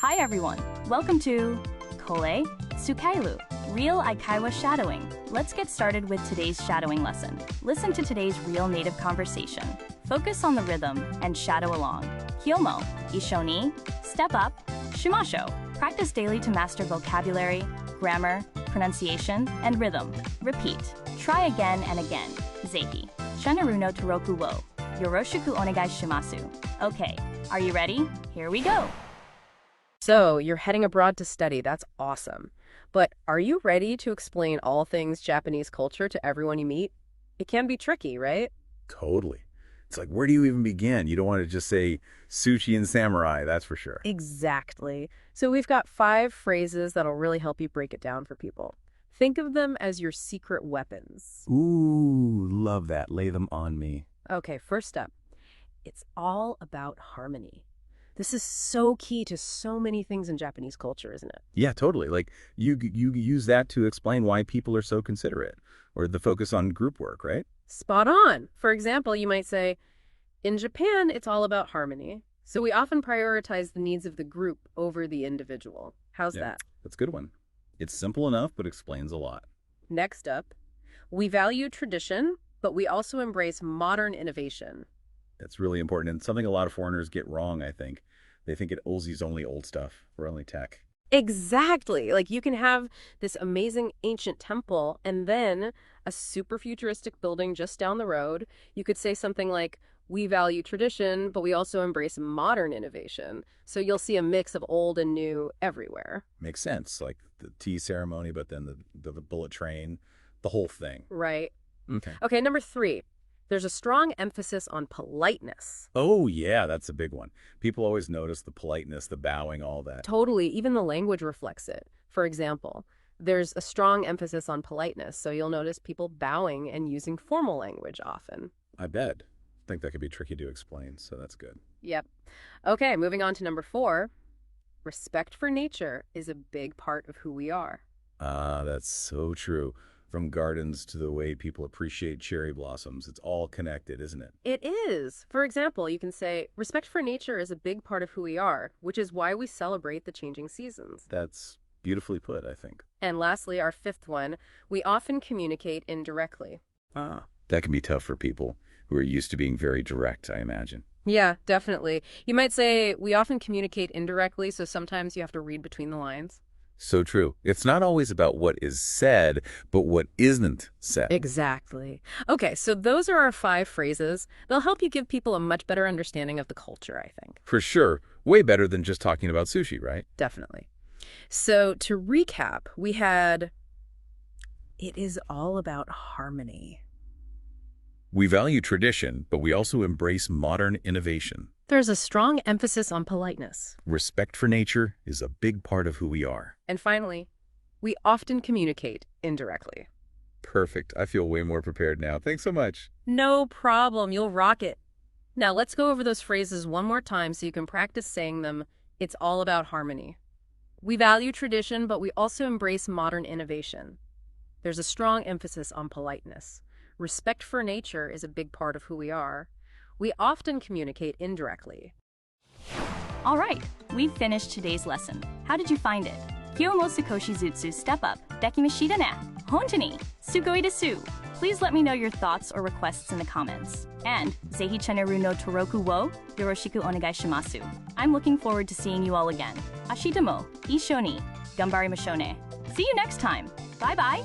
Hi everyone, welcome to Kole Sukailu, Real Aikaiwa Shadowing. Let's get started with today's shadowing lesson. Listen to today's real native conversation. Focus on the rhythm and shadow along. Hyomo, Ishoni, step up, Shimasho. Practice daily to master vocabulary, grammar, pronunciation, and rhythm. Repeat. Try again and again. Zehi. Shanaru no Toroku wo. Yoroshiku onegai shimasu. Okay, are you ready? Here we go. So, you're heading abroad to study. That's awesome. But are you ready to explain all things Japanese culture to everyone you meet? It can be tricky, right? Totally. It's like, where do you even begin? You don't want to just say sushi and samurai, that's for sure. Exactly. So we've got 5 phrases that'll really help you break it down for people. Think of them as your secret weapons. Ooh, love that. Lay them on me. Okay, first up, it's all about harmony. This is so key to so many things in Japanese culture, isn't it? Yeah, totally. Like, you use that to explain why people are so considerate, or the focus on group work, right? Spot on. For example, you might say, in Japan, it's all about harmony. So we often prioritize the needs of the group over the individual. How's that? That's a good one. It's simple enough, but explains a lot. Next up, we value tradition, but we also embrace modern innovation. That's really important, and something a lot of foreigners get wrong, I think. They think it Aussie only old stuff, or only tech. Exactly. Like, you can have this amazing ancient temple and then a super futuristic building just down the road. You could say something like, we value tradition, but we also embrace modern innovation. So you'll see a mix of old and new everywhere. Makes sense, like the tea ceremony, but then the bullet train, the whole thing. Right. Okay. Okay, number 3. There's a strong emphasis on politeness. Oh, yeah, that's a big one. People always notice the politeness, the bowing, all that. Totally. Even the language reflects it. For example, there's a strong emphasis on politeness, so you'll notice people bowing and using formal language often. I bet. I think that could be tricky to explain, so that's good. Yep. Okay, moving on to number 4. Respect for nature is a big part of who we are. Ah, that's so true. From gardens to the way people appreciate cherry blossoms, it's all connected, isn't it? It is. For example, you can say, respect for nature is a big part of who we are, which is why we celebrate the changing seasons. That's beautifully put, I think. And lastly, our 5th one, we often communicate indirectly. Ah, that can be tough for people who are used to being very direct, I imagine. Yeah, definitely. You might say, we often communicate indirectly, so sometimes you have to read between the lines. So true. It's not always about what is said, but what isn't said. Exactly. Okay, so those are our 5 phrases. They'll help you give people a much better understanding of the culture, I think. For sure. Way better than just talking about sushi, right? Definitely. So to recap, we had, it is all about harmony. We value tradition, but we also embrace modern innovation. There's a strong emphasis on politeness. Respect for nature is a big part of who we are. And finally, we often communicate indirectly. Perfect. I feel way more prepared now. Thanks so much. No problem. You'll rock it. Now let's go over those phrases one more time so you can practice saying them. It's all about harmony. We value tradition, but we also embrace modern innovation. There's a strong emphasis on politeness. Respect for nature is a big part of who we are. We often communicate indirectly. All right, we've finished today's lesson. How did you find it? Kyomo Sukoshi Zutsu step up. Dekimashita ne. Hontoni. Sugoi desu. Please let me know your thoughts or requests in the comments. And Zehi Cheneru no Toroku wo Yoroshiku onegai shimasu. I'm looking forward to seeing you all again. Ashita mo. Ishoni. Gambari mashone. See you next time. Bye-bye.